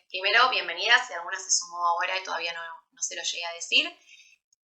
Primero, bienvenida, si alguna se sumó ahora y todavía no se lo llegué a decir.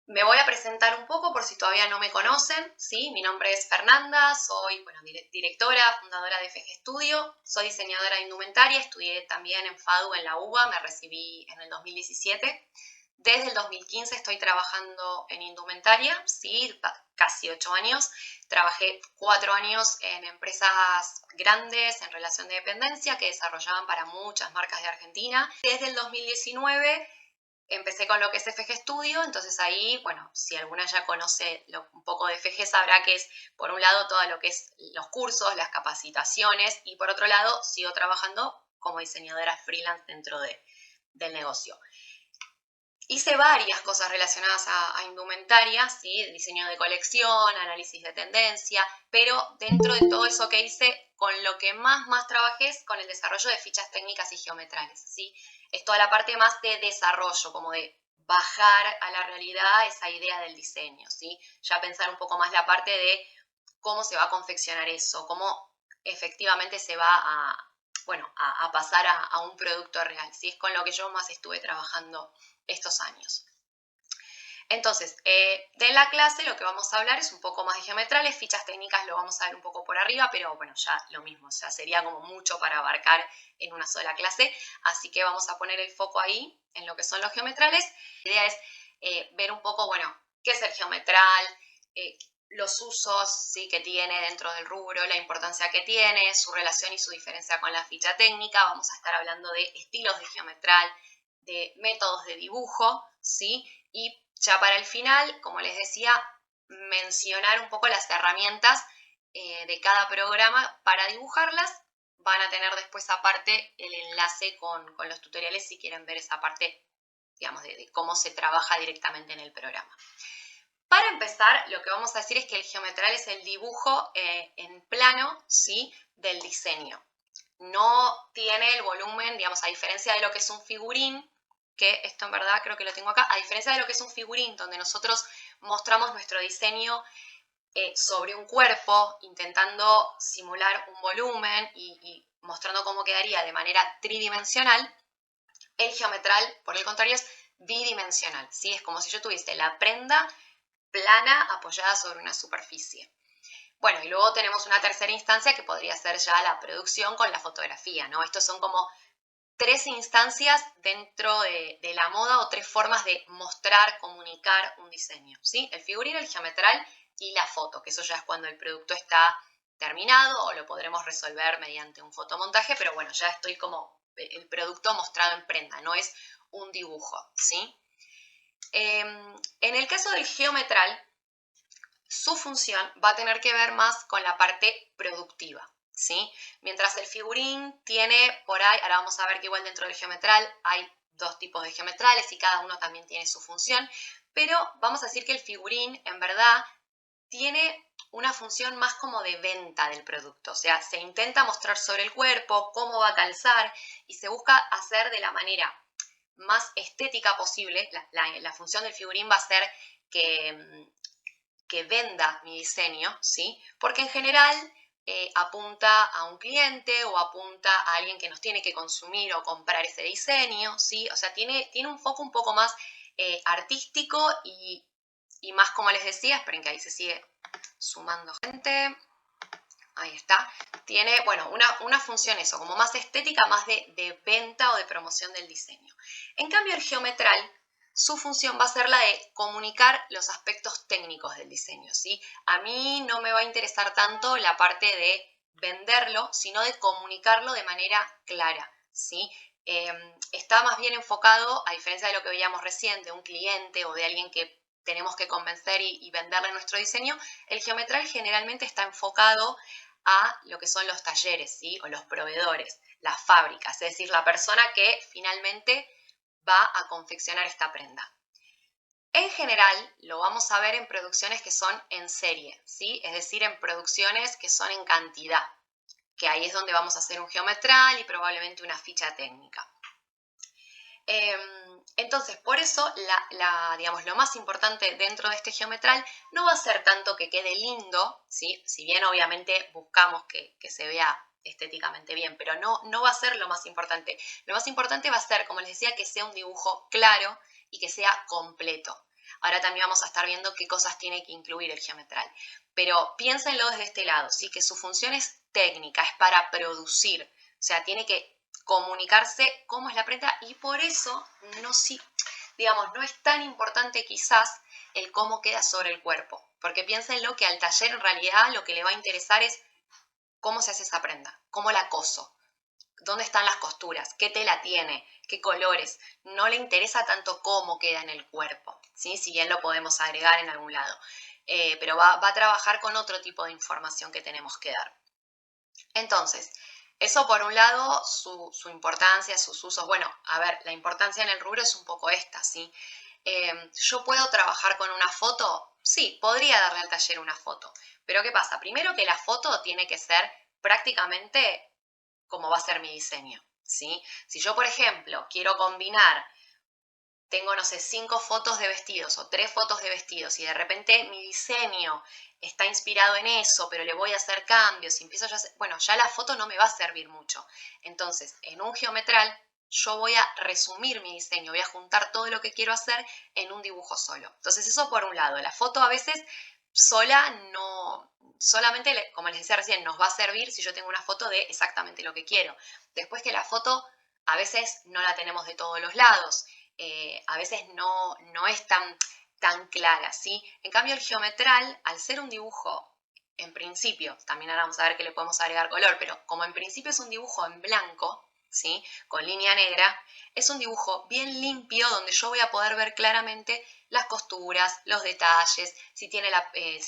Me voy a presentar un poco por si todavía no me conocen, ¿sí? Mi nombre es Fernanda, soy directora, fundadora de FG Studio, soy diseñadora de indumentaria, estudié también en FADU en la UBA, me recibí en el 2017. Desde el 2015 estoy trabajando en indumentaria, sí, casi 8 años. Trabajé 4 años en empresas grandes en relación de dependencia que desarrollaban para muchas marcas de Argentina. Desde el 2019 empecé con lo que es FG Studio, entonces ahí, bueno, si alguna ya conoce un poco de FG sabrá que es, por un lado, todo lo que es los cursos, las capacitaciones, y por otro lado, sigo trabajando como diseñadora freelance dentro del negocio. Hice varias cosas relacionadas a indumentaria, ¿sí? Diseño de colección, análisis de tendencia, pero dentro de todo eso que hice, con lo que más trabajé es con el desarrollo de fichas técnicas y geometrales, ¿sí? Es toda la parte más de desarrollo, como de bajar a la realidad esa idea del diseño, ¿sí? Ya pensar un poco más la parte de cómo se va a confeccionar eso, cómo efectivamente se va a pasar a un producto real, ¿sí? Es con lo que yo más estuve trabajando estos años. Entonces, de la clase lo que vamos a hablar es un poco más de geometrales, fichas técnicas lo vamos a ver un poco por arriba, pero bueno, ya lo mismo, o sea, sería como mucho para abarcar en una sola clase, así que vamos a poner el foco ahí, en lo que son los geometrales. La idea es ver un poco, bueno, qué es el geometral, los usos, ¿sí?, que tiene dentro del rubro, la importancia que tiene, su relación y su diferencia con la ficha técnica. Vamos a estar hablando de estilos de geometral, de métodos de dibujo, ¿sí? Y ya para el final, como les decía, mencionar un poco las herramientas de cada programa para dibujarlas. Van a tener después aparte el enlace con los tutoriales si quieren ver esa parte, digamos, de cómo se trabaja directamente en el programa. Para empezar, lo que vamos a decir es que el geometral es el dibujo en plano, ¿sí?, del diseño. No tiene el volumen, digamos, a diferencia de lo que es un figurín, que esto en verdad creo que lo tengo acá, a diferencia de lo que es un figurín, donde nosotros mostramos nuestro diseño sobre un cuerpo, intentando simular un volumen y mostrando cómo quedaría de manera tridimensional, el geometral, por el contrario, es bidimensional, ¿sí? Es como si yo tuviese la prenda plana apoyada sobre una superficie. Bueno, y luego tenemos una tercera instancia que podría ser ya la producción con la fotografía, ¿no? Estos son como 3 instancias dentro de la moda o 3 formas de mostrar, comunicar un diseño, ¿sí? El figurín, el geometral y la foto, que eso ya es cuando el producto está terminado o lo podremos resolver mediante un fotomontaje, pero bueno, ya estoy como el producto mostrado en prenda, no es un dibujo, ¿sí? En el caso del geometral, su función va a tener que ver más con la parte productiva, ¿sí? Mientras el figurín tiene por ahí, ahora vamos a ver que igual dentro del geometral hay 2 tipos de geometrales y cada uno también tiene su función, pero vamos a decir que el figurín en verdad tiene una función más como de venta del producto, o sea, se intenta mostrar sobre el cuerpo cómo va a calzar y se busca hacer de la manera más estética posible. La función del figurín va a ser que venda mi diseño, ¿sí? Porque en general apunta a un cliente o apunta a alguien que nos tiene que consumir o comprar ese diseño, ¿sí? O sea, tiene un foco un poco más artístico y más, como les decía, esperen que ahí se sigue sumando gente. Ahí está. Tiene, bueno, una función eso, como más estética, más de venta o de promoción del diseño. En cambio, el geometral, su función va a ser la de comunicar los aspectos técnicos del diseño, ¿sí? A mí no me va a interesar tanto la parte de venderlo, sino de comunicarlo de manera clara, ¿sí? Está más bien enfocado, a diferencia de lo que veíamos recién, de un cliente o de alguien que tenemos que convencer y venderle nuestro diseño. El geometral generalmente está enfocado a lo que son los talleres, ¿sí?, o los proveedores, las fábricas, es decir, la persona que finalmente va a confeccionar esta prenda. En general, lo vamos a ver en producciones que son en serie, ¿sí?, es decir, en producciones que son en cantidad, que ahí es donde vamos a hacer un geometral y probablemente una ficha técnica. Entonces, por eso, digamos, lo más importante dentro de este geometral no va a ser tanto que quede lindo, ¿sí? Si bien obviamente buscamos que se vea estéticamente bien, pero no va a ser lo más importante. Lo más importante va a ser, como les decía, que sea un dibujo claro y que sea completo. Ahora también vamos a estar viendo qué cosas tiene que incluir el geometral. Pero piénsenlo desde este lado, ¿sí? Que su función es técnica, es para producir. O sea, tiene que comunicarse cómo es la prenda y por eso no es tan importante quizás el cómo queda sobre el cuerpo. Porque piénsenlo que al taller en realidad lo que le va a interesar es cómo se hace esa prenda, cómo la coso, dónde están las costuras, qué tela tiene, qué colores. No le interesa tanto cómo queda en el cuerpo, ¿sí? Si bien lo podemos agregar en algún lado. Pero va a trabajar con otro tipo de información que tenemos que dar. Entonces, eso por un lado, su importancia, sus usos. Bueno, a ver, la importancia en el rubro es un poco esta, ¿sí? ¿Yo puedo trabajar con una foto? Sí, podría darle al taller una foto. Pero ¿qué pasa? Primero que la foto tiene que ser prácticamente como va a ser mi diseño, ¿sí? Si yo, por ejemplo, quiero combinar, tengo, no sé, 5 fotos de vestidos o 3 fotos de vestidos y de repente mi diseño está inspirado en eso, pero le voy a hacer cambios y empiezo ya la foto no me va a servir mucho. Entonces, en un geometral yo voy a resumir mi diseño, voy a juntar todo lo que quiero hacer en un dibujo solo. Entonces, eso por un lado. La foto a veces sola no, solamente, como les decía recién, nos va a servir si yo tengo una foto de exactamente lo que quiero. Después que la foto a veces no la tenemos de todos los lados. A veces no es tan clara, ¿sí? En cambio, el geometral, al ser un dibujo, en principio, también ahora vamos a ver que le podemos agregar color, pero como en principio es un dibujo en blanco, ¿sí? Con línea negra, es un dibujo bien limpio donde yo voy a poder ver claramente las costuras, los detalles, si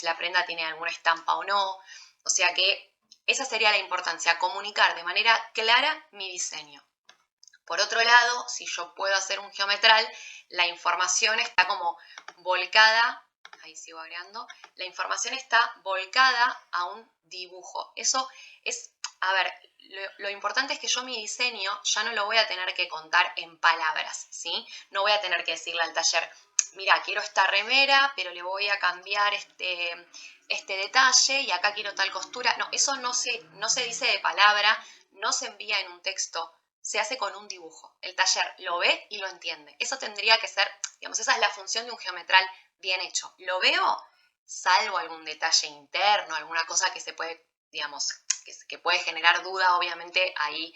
la prenda tiene alguna estampa o no. O sea que esa sería la importancia, comunicar de manera clara mi diseño. Por otro lado, si yo puedo hacer un geometral, la información está como volcada, ahí sigo agregando, la información está volcada a un dibujo. Eso es, a ver, lo importante es que yo mi diseño ya no lo voy a tener que contar en palabras, ¿sí? No voy a tener que decirle al taller, mira, quiero esta remera, pero le voy a cambiar este detalle y acá quiero tal costura. No, eso no se dice de palabra, no se envía en un texto, se hace con un dibujo. El taller lo ve y lo entiende. Eso tendría que ser, digamos, esa es la función de un geometral bien hecho. Lo veo, salvo algún detalle interno, alguna cosa que se puede, digamos, que puede generar duda, obviamente ahí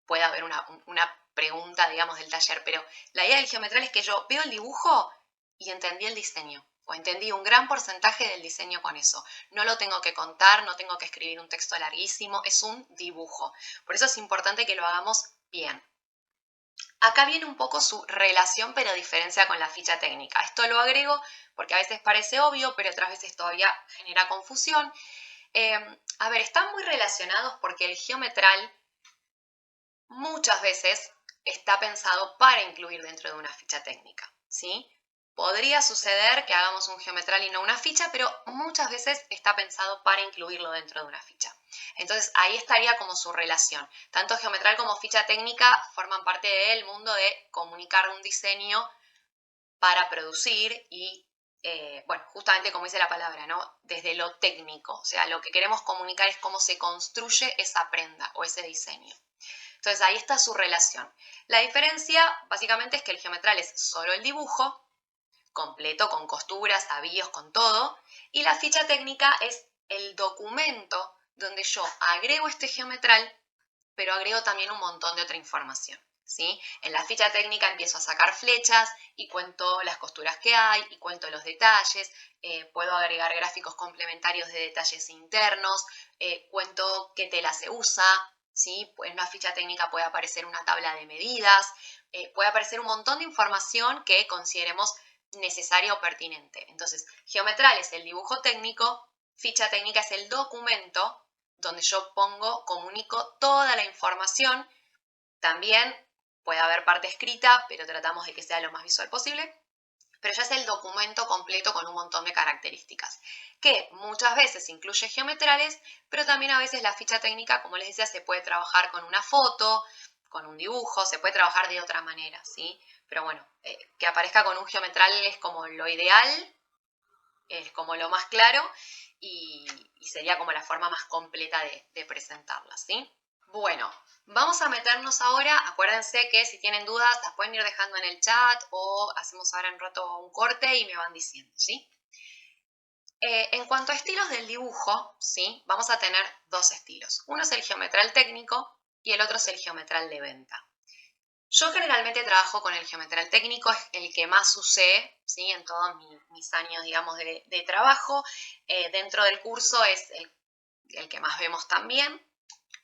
puede haber una pregunta, digamos, del taller, pero la idea del geometral es que yo veo el dibujo y entendí el diseño, o entendí un gran porcentaje del diseño con eso. No lo tengo que contar, no tengo que escribir un texto larguísimo, es un dibujo. Por eso es importante que lo hagamos bien. Acá viene un poco su relación pero diferencia con la ficha técnica. Esto lo agrego porque a veces parece obvio, pero otras veces todavía genera confusión. A ver, están muy relacionados porque el geometral muchas veces está pensado para incluir dentro de una ficha técnica, ¿sí? Podría suceder que hagamos un geometral y no una ficha, pero muchas veces está pensado para incluirlo dentro de una ficha. Entonces ahí estaría como su relación. Tanto geometral como ficha técnica forman parte del mundo de comunicar un diseño para producir y, bueno, justamente como dice la palabra, ¿no? Desde lo técnico. O sea, lo que queremos comunicar es cómo se construye esa prenda o ese diseño. Entonces ahí está su relación. La diferencia básicamente es que el geometral es solo el dibujo, completo, con costuras, avíos, con todo, y la ficha técnica es el documento donde yo agrego este geometral, pero agrego también un montón de otra información, ¿sí? En la ficha técnica empiezo a sacar flechas y cuento las costuras que hay y cuento los detalles, puedo agregar gráficos complementarios de detalles internos, cuento qué tela se usa, ¿sí? En una ficha técnica puede aparecer una tabla de medidas, puede aparecer un montón de información que consideremos necesaria o pertinente. Entonces, geometral es el dibujo técnico, ficha técnica es el documento donde yo comunico toda la información. También puede haber parte escrita, pero tratamos de que sea lo más visual posible. Pero ya es el documento completo con un montón de características, que muchas veces incluye geometrales, pero también a veces la ficha técnica, como les decía, se puede trabajar con una foto, con un dibujo, se puede trabajar de otra manera, ¿sí? Pero bueno, que aparezca con un geometral es como lo ideal, es como lo más claro y sería como la forma más completa de presentarla, ¿sí? Bueno, vamos a meternos ahora. Acuérdense que si tienen dudas las pueden ir dejando en el chat o hacemos ahora un rato un corte y me van diciendo, ¿sí? En cuanto a estilos del dibujo, ¿sí? Vamos a tener dos estilos. Uno es el geometral técnico y el otro es el geometral de venta. Yo generalmente trabajo con el geometral técnico, es el que más usé, ¿sí? En todos mis años, digamos, de trabajo. Dentro del curso es el que más vemos también,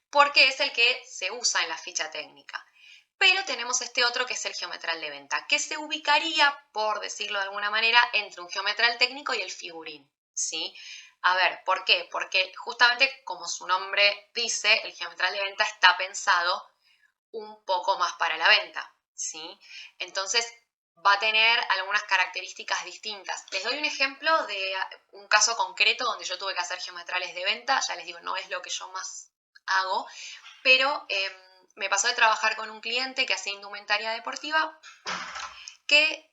porque es el que se usa en la ficha técnica. Pero tenemos este otro que es el geometral de venta, que se ubicaría, por decirlo de alguna manera, entre un geometral técnico y el figurín, ¿sí? A ver, ¿por qué? Porque justamente como su nombre dice, el geometral de venta está pensado un poco más para la venta, ¿sí? Entonces va a tener algunas características distintas. Les doy un ejemplo de un caso concreto donde yo tuve que hacer geometrales de venta. Ya les digo, no es lo que yo más hago, pero me pasó de trabajar con un cliente que hacía indumentaria deportiva que,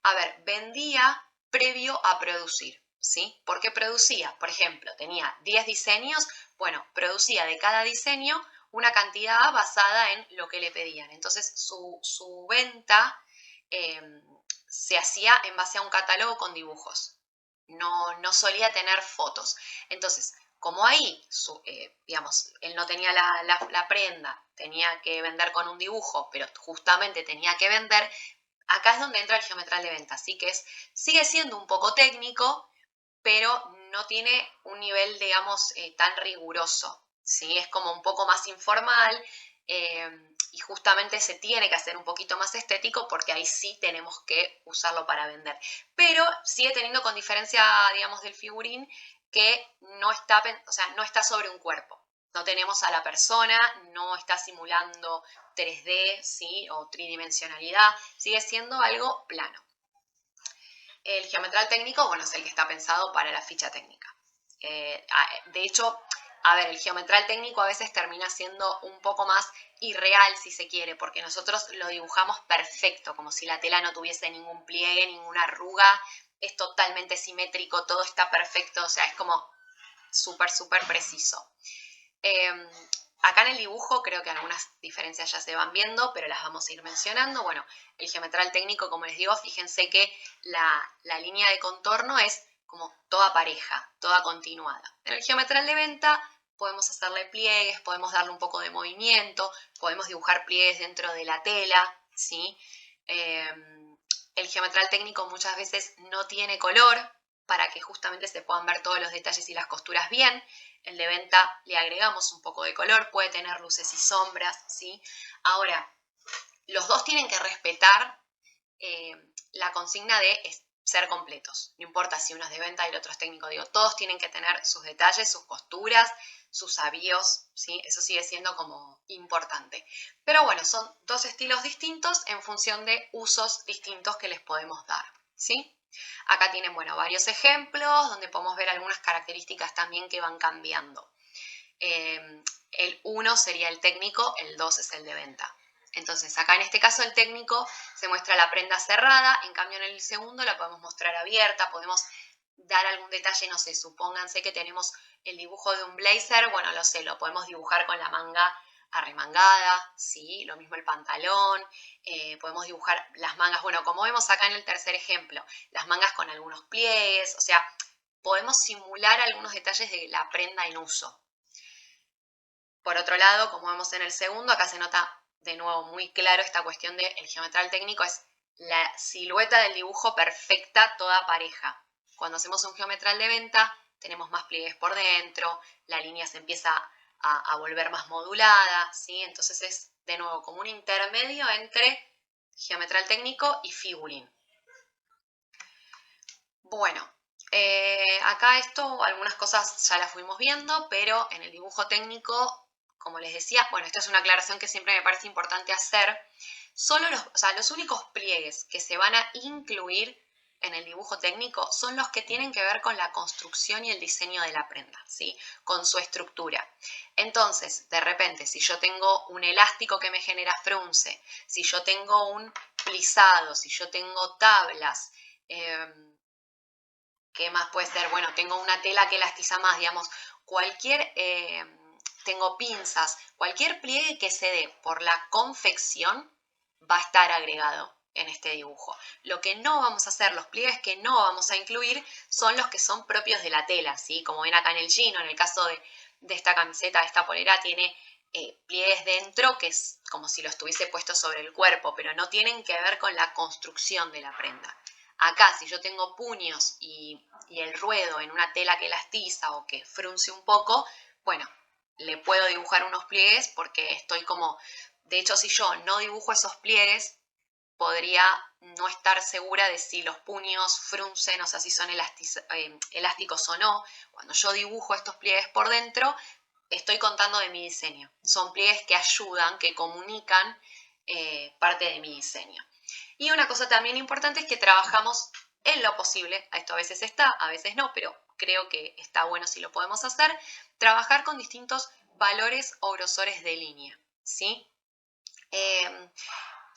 a ver, vendía previo a producir, ¿sí? ¿Por qué producía? Por ejemplo, tenía 10 diseños, bueno, producía de cada diseño una cantidad basada en lo que le pedían. Entonces, su venta eh, se hacía en base a un catálogo con dibujos. No solía tener fotos. Entonces, como ahí, digamos, él no tenía la prenda, tenía que vender con un dibujo, pero justamente tenía que vender, acá es donde entra el geometral de venta. Así que sigue siendo un poco técnico, pero no tiene un nivel, digamos, tan riguroso, ¿sí? Es como un poco más informal y justamente se tiene que hacer un poquito más estético porque ahí sí tenemos que usarlo para vender. Pero sigue teniendo con diferencia, digamos, del figurín que no está, o sea, no está sobre un cuerpo. No tenemos a la persona, no está simulando 3D, ¿sí? O tridimensionalidad, sigue siendo algo plano. El geometral técnico, bueno, es el que está pensado para la ficha técnica. De hecho, a ver, el geometral técnico a veces termina siendo un poco más irreal, si se quiere, porque nosotros lo dibujamos perfecto, como si la tela no tuviese ningún pliegue, ninguna arruga, es totalmente simétrico, todo está perfecto, o sea, es como súper preciso. Eh, Acá en el dibujo creo que algunas diferencias ya se van viendo, pero las vamos a ir mencionando. Bueno, el geometral técnico, como les digo, fíjense que la línea de contorno es como toda pareja, toda continuada. En el geometral de venta podemos hacerle pliegues, podemos darle un poco de movimiento, podemos dibujar pliegues dentro de la tela, ¿sí? El geometral técnico muchas veces no tiene color para que justamente se puedan ver todos los detalles y las costuras bien. El de venta le agregamos un poco de color, puede tener luces y sombras, ¿sí? Ahora, los dos tienen que respetar la consigna de ser completos. No importa si uno es de venta y el otro es técnico, digo, todos tienen que tener sus detalles, sus costuras, sus avíos, ¿sí? Eso sigue siendo como importante. Pero bueno, son dos estilos distintos en función de usos distintos que les podemos dar, ¿sí? Acá tienen, bueno, varios ejemplos donde podemos ver algunas características también que van cambiando. El 1 sería el técnico, el 2 es el de venta. Entonces, acá en este caso el técnico se muestra la prenda cerrada, en cambio en el segundo la podemos mostrar abierta, podemos dar algún detalle, no sé, supónganse que tenemos el dibujo de un blazer, bueno, lo sé, lo podemos dibujar con la manga arremangada, ¿sí? Lo mismo el pantalón, podemos dibujar las mangas, bueno, como vemos acá en el tercer ejemplo, las mangas con algunos pliegues, o sea, podemos simular algunos detalles de la prenda en uso. Por otro lado, como vemos en el segundo, acá se nota de nuevo muy claro esta cuestión de el geometral técnico es la silueta del dibujo perfecta, toda pareja. Cuando hacemos un geometral de venta, tenemos más pliegues por dentro, la línea se empieza a volver más modulada, ¿sí? Entonces es de nuevo como un intermedio entre geometral técnico y figurín. Bueno, acá esto, algunas cosas ya las fuimos viendo, pero en el dibujo técnico, como les decía, bueno, esta es una aclaración que siempre me parece importante hacer, solo los únicos pliegues que se van a incluir en el dibujo técnico son los que tienen que ver con la construcción y el diseño de la prenda, ¿sí? Con su estructura. Entonces, de repente, si yo tengo un elástico que me genera frunce, si yo tengo un plisado, si yo tengo tablas, ¿Qué más puede ser? Bueno, tengo una tela que elastiza más, digamos, tengo pinzas, cualquier pliegue que se dé por la confección va a estar agregado en este dibujo. Lo que no vamos a hacer, los pliegues que no vamos a incluir son los que son propios de la tela, ¿sí? Como ven acá en el chino, en el caso de esta camiseta, de esta polera, tiene pliegues dentro que es como si lo estuviese puesto sobre el cuerpo, pero no tienen que ver con la construcción de la prenda. Acá, si yo tengo puños y el ruedo en una tela que elastiza o que frunce un poco, bueno, le puedo dibujar unos pliegues porque estoy como... De hecho, si yo no dibujo esos pliegues, podría no estar segura de si los puños fruncen, o sea, si son elásticos o no. Cuando yo dibujo estos pliegues por dentro, estoy contando de mi diseño. Son pliegues que ayudan, que comunican parte de mi diseño. Y una cosa también importante es que trabajamos en lo posible, esto a veces está, a veces no, pero creo que está bueno si lo podemos hacer, trabajar con distintos valores o grosores de línea, ¿sí?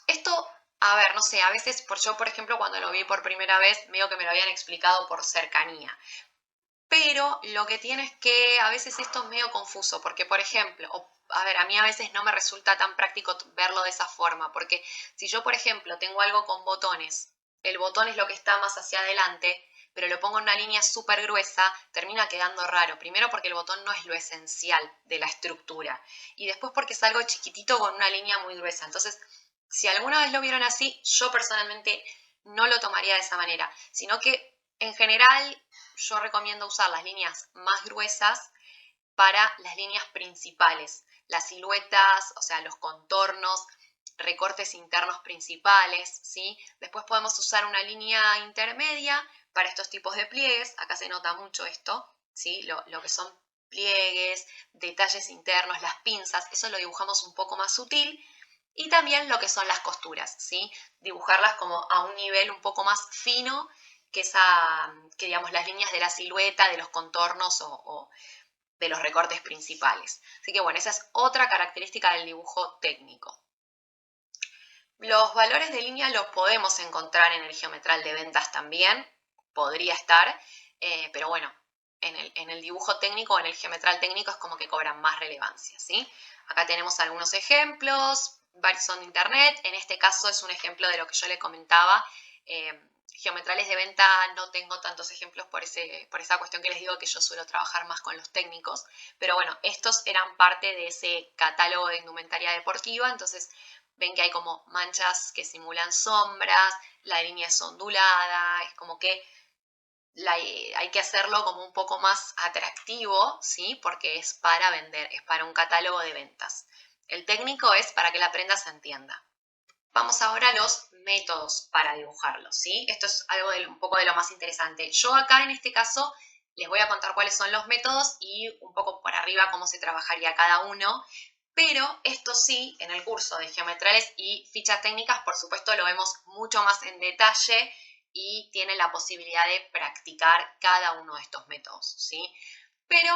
Esto, a ver, no sé, a veces yo, por ejemplo, cuando lo vi por primera vez, medio que me lo habían explicado por cercanía. Pero lo que tiene es que a veces esto es medio confuso, porque, por ejemplo, a ver, a mí a veces no me resulta tan práctico verlo de esa forma, porque si yo, por ejemplo, tengo algo con botones, el botón es lo que está más hacia adelante, pero lo pongo en una línea súper gruesa, termina quedando raro. Primero porque el botón no es lo esencial de la estructura, y después porque es algo chiquitito con una línea muy gruesa. Entonces, si alguna vez lo vieron así, yo personalmente no lo tomaría de esa manera, sino que en general yo recomiendo usar las líneas más gruesas para las líneas principales, las siluetas, o sea, los contornos, recortes internos principales, ¿sí? Después podemos usar una línea intermedia para estos tipos de pliegues, acá se nota mucho esto, ¿sí? Lo que son pliegues, detalles internos, las pinzas, eso lo dibujamos un poco más sutil, y también lo que son las costuras, ¿sí? Dibujarlas como a un nivel un poco más fino que digamos las líneas de la silueta, de los contornos o de los recortes principales. Así que bueno, esa es otra característica del dibujo técnico. Los valores de línea los podemos encontrar en el geometral de ventas también, podría estar, pero bueno, en el dibujo técnico o en el geometral técnico es como que cobran más relevancia, ¿sí? Acá tenemos algunos ejemplos, varios son de internet, en este caso es un ejemplo de lo que yo le comentaba. Geometrales de venta no tengo tantos ejemplos por esa cuestión que les digo que yo suelo trabajar más con los técnicos, pero bueno, estos eran parte de ese catálogo de indumentaria deportiva, entonces ven que hay como manchas que simulan sombras, la línea es ondulada, es como que hay que hacerlo como un poco más atractivo, ¿sí? Porque es para vender, es para un catálogo de ventas. El técnico es para que la prenda se entienda. Vamos ahora a los métodos para dibujarlo, ¿sí? Esto es algo un poco de lo más interesante. Yo acá en este caso les voy a contar cuáles son los métodos y un poco por arriba cómo se trabajaría cada uno, pero esto sí, en el curso de geometrales y fichas técnicas, por supuesto lo vemos mucho más en detalle y tienen la posibilidad de practicar cada uno de estos métodos, ¿sí? Pero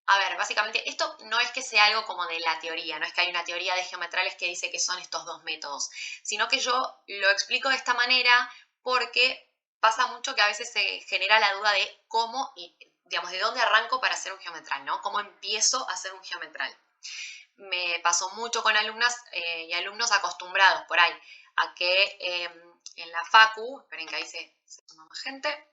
a ver, básicamente esto no es que sea algo como de la teoría, no es que hay una teoría de geometrales que dice que son estos dos métodos, sino que yo lo explico de esta manera porque pasa mucho que a veces se genera la duda de cómo, y digamos, de dónde arranco para hacer un geometral, ¿no? ¿Cómo empiezo a hacer un geometral? Me pasó mucho con alumnas y alumnos acostumbrados por ahí a que en la facu, esperen que ahí se suma más gente,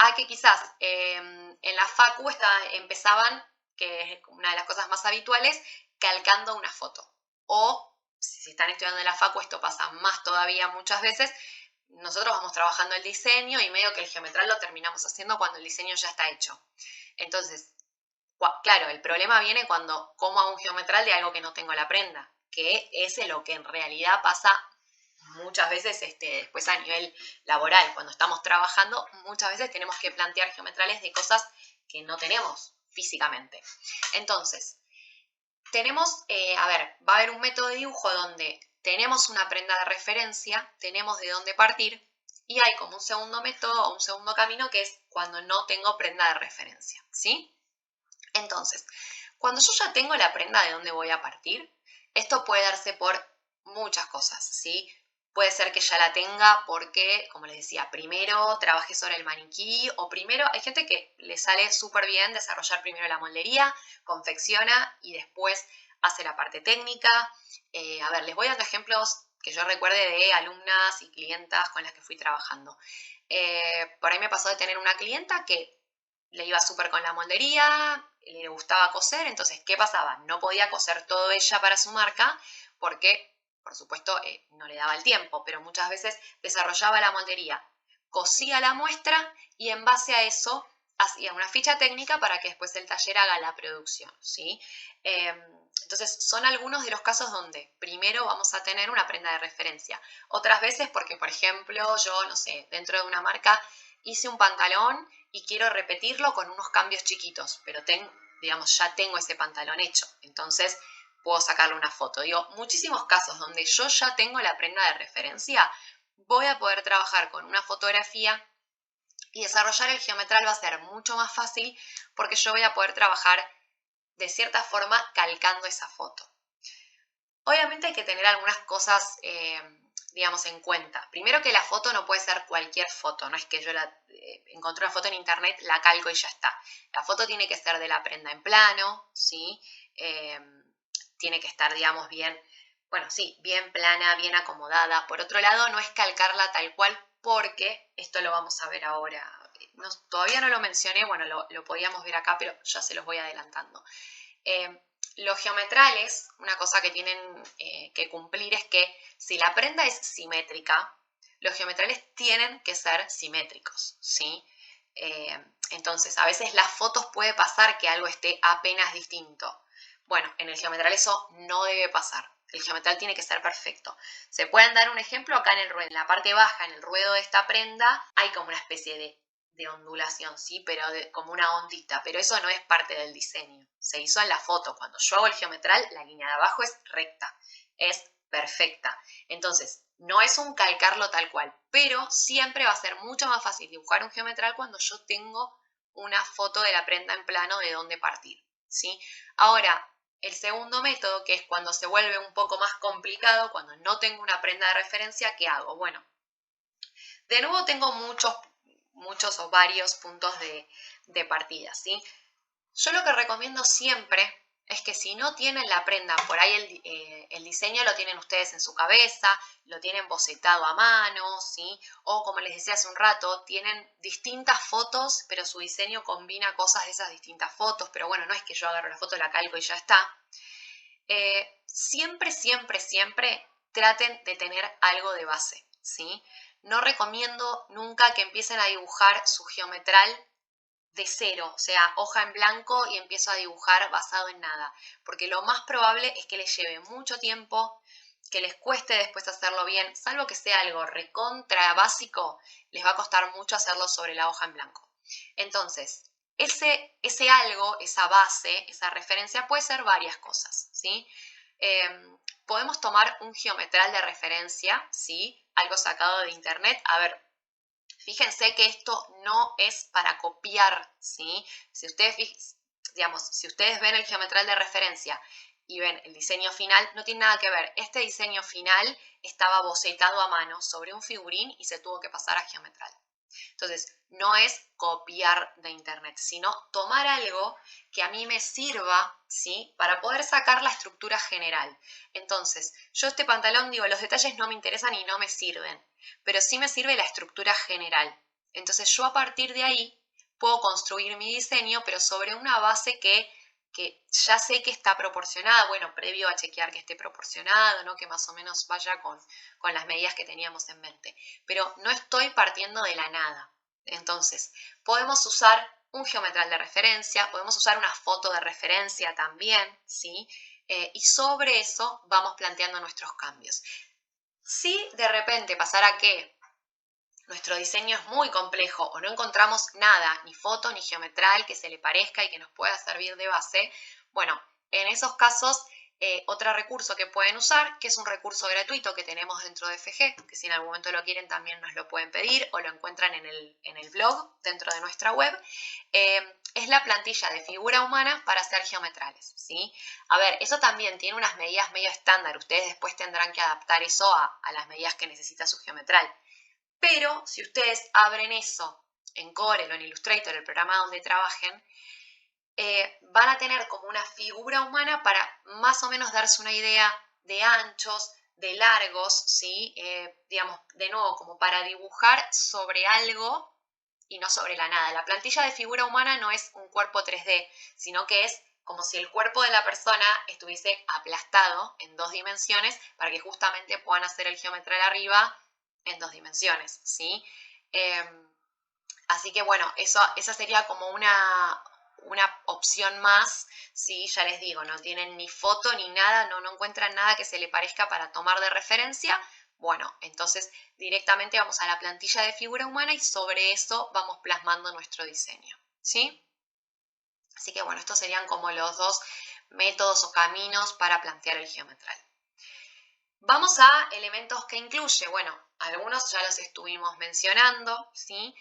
a que quizás en la facu empezaban, que es una de las cosas más habituales, calcando una foto. O si están estudiando en la facu, esto pasa más todavía muchas veces, nosotros vamos trabajando el diseño y medio que el geometral lo terminamos haciendo cuando el diseño ya está hecho. Entonces, claro, el problema viene cuando como hago un geometral de algo que no tengo la prenda, que es lo que en realidad pasa muchas veces después a nivel laboral, cuando estamos trabajando, muchas veces tenemos que plantear geometrales de cosas que no tenemos físicamente. Entonces, tenemos, a ver, va a haber un método de dibujo donde tenemos una prenda de referencia, tenemos de dónde partir, y hay como un segundo método o un segundo camino que es cuando no tengo prenda de referencia, ¿sí? Entonces, cuando yo ya tengo la prenda de dónde voy a partir, esto puede darse por muchas cosas, ¿sí? Puede ser que ya la tenga porque, como les decía, primero trabajé sobre el maniquí o primero, hay gente que le sale súper bien desarrollar primero la moldería, confecciona y después hace la parte técnica. A ver, les voy dando ejemplos que yo recuerde de alumnas y clientas con las que fui trabajando. Por ahí me pasó de tener una clienta que le iba súper con la moldería, le gustaba coser, entonces, ¿qué pasaba? No podía coser todo ella para su marca porque, por supuesto, no le daba el tiempo, pero muchas veces desarrollaba la moldería, cosía la muestra y en base a eso hacía una ficha técnica para que después el taller haga la producción, ¿sí? Entonces, son algunos de los casos donde primero vamos a tener una prenda de referencia. Otras veces porque, por ejemplo, yo, no sé, dentro de una marca hice un pantalón y quiero repetirlo con unos cambios chiquitos, pero digamos, ya tengo ese pantalón hecho, entonces puedo sacarle una foto. Digo, muchísimos casos donde yo ya tengo la prenda de referencia, voy a poder trabajar con una fotografía y desarrollar el geometral va a ser mucho más fácil porque yo voy a poder trabajar de cierta forma calcando esa foto. Obviamente hay que tener algunas cosas, digamos, en cuenta. Primero que la foto no puede ser cualquier foto, no es que yo encontré una foto en internet, la calco y ya está. La foto tiene que ser de la prenda en plano, ¿sí? Tiene que estar, digamos, bien, bueno, sí, bien plana, bien acomodada. Por otro lado, no es calcarla tal cual porque, esto lo vamos a ver ahora, todavía no lo mencioné, bueno, lo podíamos ver acá, pero ya se los voy adelantando. Los geometrales, una cosa que tienen que cumplir es que si la prenda es simétrica, los geometrales tienen que ser simétricos, ¿sí? Entonces, a veces las fotos puede pasar que algo esté apenas distinto. Bueno, en el geometral eso no debe pasar. El geometral tiene que ser perfecto. Se pueden dar un ejemplo acá en el ruedo. En la parte baja, en el ruedo de esta prenda, hay como una especie de ondulación, ¿sí? Pero como una ondita, pero eso no es parte del diseño. Se hizo en la foto. Cuando yo hago el geometral, la línea de abajo es recta, es perfecta. Entonces, no es un calcarlo tal cual, pero siempre va a ser mucho más fácil dibujar un geometral cuando yo tengo una foto de la prenda en plano de dónde partir, ¿sí? Ahora, el segundo método, que es cuando se vuelve un poco más complicado, cuando no tengo una prenda de referencia, ¿qué hago? Bueno, de nuevo tengo muchos o varios puntos de partida, ¿sí? Yo lo que recomiendo siempre es que si no tienen la prenda, por ahí el diseño lo tienen ustedes en su cabeza, lo tienen bocetado a mano, ¿sí? O como les decía hace un rato, tienen distintas fotos, pero su diseño combina cosas de esas distintas fotos, pero bueno, no es que yo agarro la foto, la calco y ya está. Siempre, siempre, siempre traten de tener algo de base, ¿sí? No recomiendo nunca que empiecen a dibujar su geometral de cero, o sea, hoja en blanco y empiezo a dibujar basado en nada, porque lo más probable es que les lleve mucho tiempo, que les cueste después hacerlo bien, salvo que sea algo recontra básico, les va a costar mucho hacerlo sobre la hoja en blanco. Entonces, ese algo, esa base, esa referencia puede ser varias cosas, ¿sí? Podemos tomar un geometral de referencia, ¿sí? Algo sacado de internet. A ver, fíjense que esto no es para copiar, ¿sí? Si ustedes ven el geometral de referencia y ven el diseño final, no tiene nada que ver. Este diseño final estaba bocetado a mano sobre un figurín y se tuvo que pasar a geometral. Entonces, no es copiar de internet, sino tomar algo que a mí me sirva, ¿sí? Para poder sacar la estructura general. Entonces, yo este pantalón, digo, los detalles no me interesan y no me sirven, pero sí me sirve la estructura general. Entonces, yo a partir de ahí puedo construir mi diseño, pero sobre una base que ya sé que está proporcionada, bueno, previo a chequear que esté proporcionado, ¿no? Que más o menos vaya con las medidas que teníamos en mente. Pero no estoy partiendo de la nada. Entonces, podemos usar un geometral de referencia, podemos usar una foto de referencia también, ¿sí? Y sobre eso vamos planteando nuestros cambios. Si de repente pasara que nuestro diseño es muy complejo o no encontramos nada, ni foto ni geometral que se le parezca y que nos pueda servir de base, bueno, en esos casos otro recurso que pueden usar, que es un recurso gratuito que tenemos dentro de FG, que si en algún momento lo quieren también nos lo pueden pedir o lo encuentran en el blog dentro de nuestra web, es la plantilla de figura humana para hacer geometrales, ¿sí? A ver, eso también tiene unas medidas medio estándar. Ustedes después tendrán que adaptar eso a las medidas que necesita su geometral. Pero si ustedes abren eso en Corel o en Illustrator, el programa donde trabajen, van a tener como una figura humana para más o menos darse una idea de anchos, de largos, ¿sí? Digamos, de nuevo, como para dibujar sobre algo y no sobre la nada. La plantilla de figura humana no es un cuerpo 3D, sino que es como si el cuerpo de la persona estuviese aplastado en 2 dimensiones para que justamente puedan hacer el geometral arriba en 2 dimensiones, ¿sí? Así que bueno, esa sería como una opción más, ¿sí? Ya les digo, no tienen ni foto ni nada, no encuentran nada que se le parezca para tomar de referencia. Bueno, entonces directamente vamos a la plantilla de figura humana y sobre eso vamos plasmando nuestro diseño, ¿sí? Así que bueno, estos serían como los dos métodos o caminos para plantear el geometral. Vamos a elementos que incluye. Bueno, algunos ya los estuvimos mencionando, ¿sí?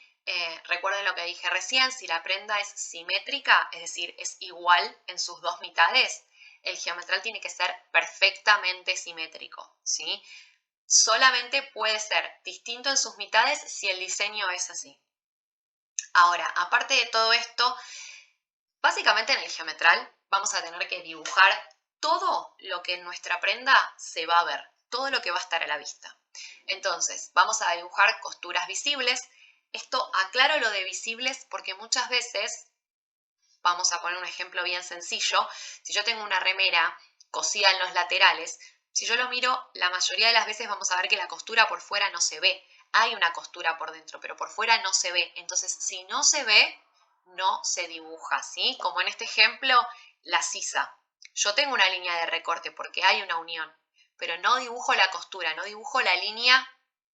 Recuerden lo que dije recién, si la prenda es simétrica, es decir, es igual en sus dos mitades, el geometral tiene que ser perfectamente simétrico, ¿sí? Solamente puede ser distinto en sus mitades si el diseño es así. Ahora, aparte de todo esto, básicamente en el geometral vamos a tener que dibujar todo lo que en nuestra prenda se va a ver, todo lo que va a estar a la vista. Entonces, vamos a dibujar costuras visibles. Esto aclaro lo de visibles porque muchas veces, vamos a poner un ejemplo bien sencillo, si yo tengo una remera cosida en los laterales, si yo lo miro, la mayoría de las veces vamos a ver que la costura por fuera no se ve. Hay una costura por dentro, pero por fuera no se ve. Entonces, si no se ve, no se dibuja, ¿sí? Como en este ejemplo, la sisa. Yo tengo una línea de recorte porque hay una unión, pero no dibujo la costura, no dibujo la línea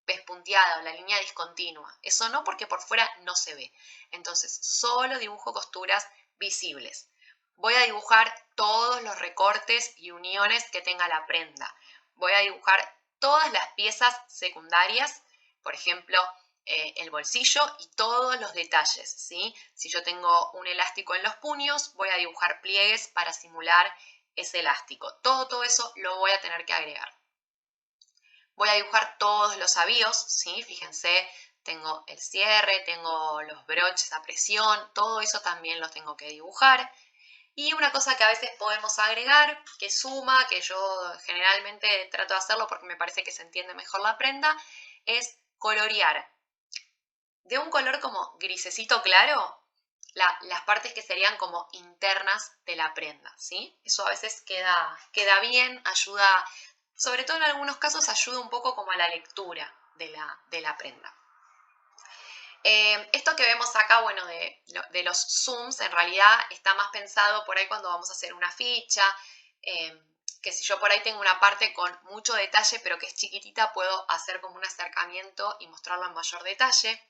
pespunteada o la línea discontinua. Eso no, porque por fuera no se ve. Entonces, solo dibujo costuras visibles. Voy a dibujar todos los recortes y uniones que tenga la prenda. Voy a dibujar todas las piezas secundarias, por ejemplo, el bolsillo y todos los detalles, ¿sí? Si yo tengo un elástico en los puños, voy a dibujar pliegues para simular ese elástico. Todo eso lo voy a tener que agregar. Voy a dibujar todos los avíos, ¿sí? Fíjense, tengo el cierre, tengo los broches a presión, todo eso también lo tengo que dibujar. Y una cosa que a veces podemos agregar, que suma, que yo generalmente trato de hacerlo porque me parece que se entiende mejor la prenda, es colorear de un color como grisecito claro las partes que serían como internas de la prenda, ¿sí? Eso a veces queda bien, ayuda, sobre todo en algunos casos ayuda un poco como a la lectura de la prenda. Esto que vemos acá, bueno, de los zooms, en realidad está más pensado por ahí cuando vamos a hacer una ficha, que si yo por ahí tengo una parte con mucho detalle, pero que es chiquitita, puedo hacer como un acercamiento y mostrarlo en mayor detalle.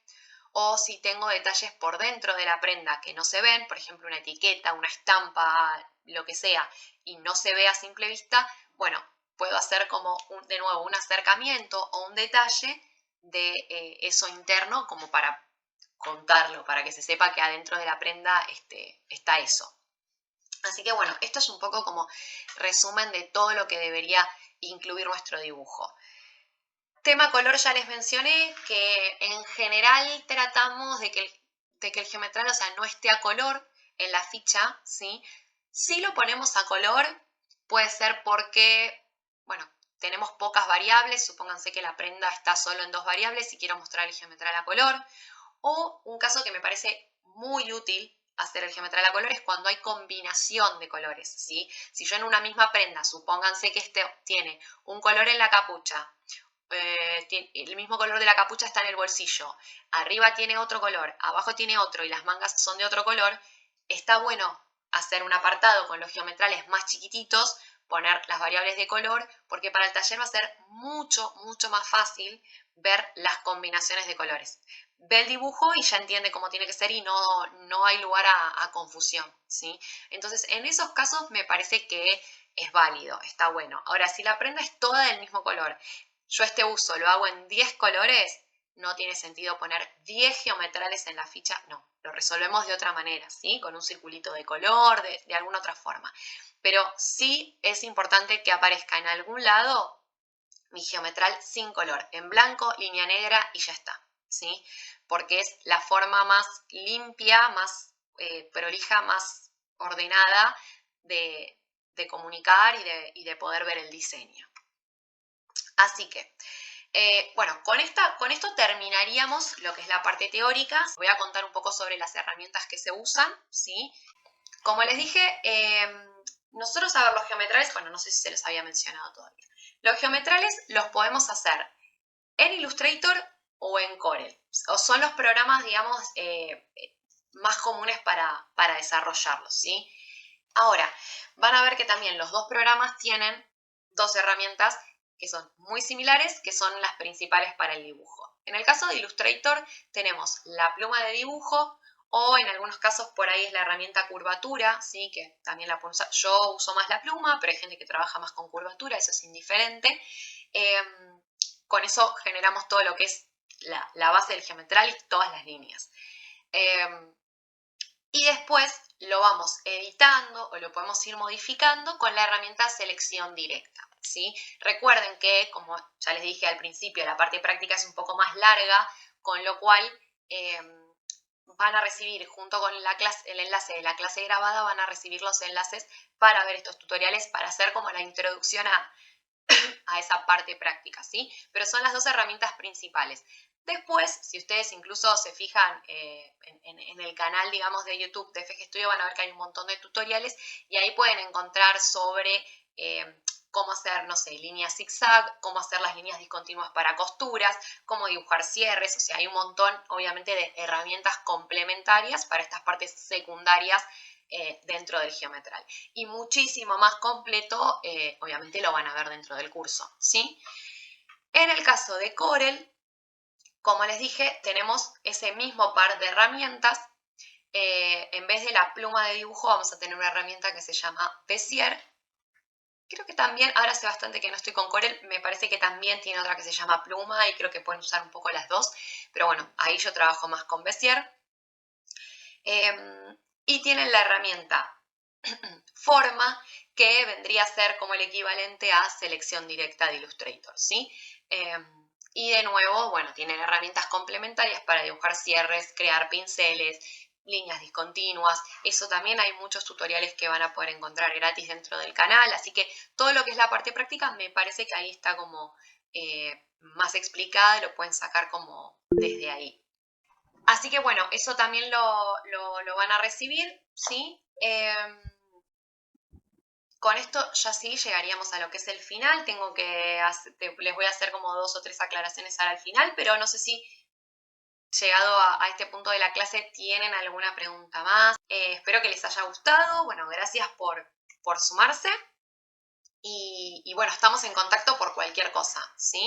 O si tengo detalles por dentro de la prenda que no se ven, por ejemplo, una etiqueta, una estampa, lo que sea, y no se ve a simple vista, bueno, puedo hacer como, de nuevo, un acercamiento o un detalle de eso interno como para contarlo, para que se sepa que adentro de la prenda está eso. Así que bueno, esto es un poco como resumen de todo lo que debería incluir nuestro dibujo. Tema color ya les mencioné que en general tratamos de que el geometral, o sea, no esté a color en la ficha, ¿sí? Si lo ponemos a color, puede ser porque, bueno, tenemos pocas variables, supónganse que la prenda está solo en 2 variables y quiero mostrar el geometral a color, o un caso que me parece muy útil hacer el geometral a color es cuando hay combinación de colores, ¿sí? Si yo en una misma prenda, supónganse que este tiene un color en la capucha, el mismo color de la capucha está en el bolsillo, arriba tiene otro color, abajo tiene otro y las mangas son de otro color, está bueno hacer un apartado con los geometrales más chiquititos, poner las variables de color, porque para el taller va a ser mucho más fácil ver las combinaciones de colores. Ve el dibujo y ya entiende cómo tiene que ser y no hay lugar a confusión, ¿sí? Entonces, en esos casos me parece que es válido, está bueno. Ahora, si la prenda es toda del mismo color, yo este uso lo hago en 10 colores, no tiene sentido poner 10 geometrales en la ficha, no, lo resolvemos de otra manera, ¿sí? Con un circulito de color, de alguna otra forma. Pero sí es importante que aparezca en algún lado mi geometral sin color, en blanco, línea negra y ya está, ¿sí? Porque es la forma más limpia, más prolija, más ordenada de comunicar y de poder ver el diseño. Así que, bueno, con esto terminaríamos lo que es la parte teórica. Voy a contar un poco sobre las herramientas que se usan, ¿sí? Como les dije, nosotros, a ver, los geometrales, bueno, no sé si se los había mencionado todavía. Los geometrales los podemos hacer en Illustrator o en Corel. O son los programas, digamos, más comunes para desarrollarlos, ¿sí? Ahora, van a ver que también los dos programas tienen dos herramientas que son muy similares, que son las principales para el dibujo. En el caso de Illustrator tenemos la pluma de dibujo o en algunos casos por ahí es la herramienta curvatura, ¿sí? Que también la puedo usar. Yo uso más la pluma, pero hay gente que trabaja más con curvatura, eso es indiferente. Con eso generamos todo lo que es la base del geometral y todas las líneas. Y después lo vamos editando o lo podemos ir modificando con la herramienta selección directa, ¿sí? Recuerden que, como ya les dije al principio, la parte práctica es un poco más larga, con lo cual van a recibir junto con el enlace de la clase grabada, van a recibir los enlaces para ver estos tutoriales, para hacer como la introducción a esa parte práctica, ¿sí? Pero son las dos herramientas principales. Después, si ustedes incluso se fijan en el canal, digamos, de YouTube de FG Studio, van a ver que hay un montón de tutoriales y ahí pueden encontrar sobre cómo hacer, no sé, líneas zigzag, cómo hacer las líneas discontinuas para costuras, cómo dibujar cierres, o sea, hay un montón, obviamente, de herramientas complementarias para estas partes secundarias dentro del geometral. Y muchísimo más completo, obviamente, lo van a ver dentro del curso, ¿sí? En el caso de Corel, como les dije, tenemos ese mismo par de herramientas. En vez de la pluma de dibujo vamos a tener una herramienta que se llama Bezier. Creo que también, ahora hace bastante que no estoy con Corel, me parece que también tiene otra que se llama pluma y creo que pueden usar un poco las dos. Pero bueno, ahí yo trabajo más con Bezier. Y tienen la herramienta forma, que vendría a ser como el equivalente a selección directa de Illustrator, ¿sí? Y de nuevo, bueno, tienen herramientas complementarias para dibujar cierres, crear pinceles, líneas discontinuas. Eso también hay muchos tutoriales que van a poder encontrar gratis dentro del canal, así que todo lo que es la parte práctica me parece que ahí está como más explicada y lo pueden sacar como desde ahí. Así que bueno, eso también lo van a recibir, ¿sí? Con esto ya sí llegaríamos a lo que es el final. Les voy a hacer como 2 o 3 aclaraciones ahora al final, pero no sé si llegado a este punto de la clase tienen alguna pregunta más. Espero que les haya gustado. Bueno, gracias por sumarse. Y bueno, estamos en contacto por cualquier cosa, ¿sí?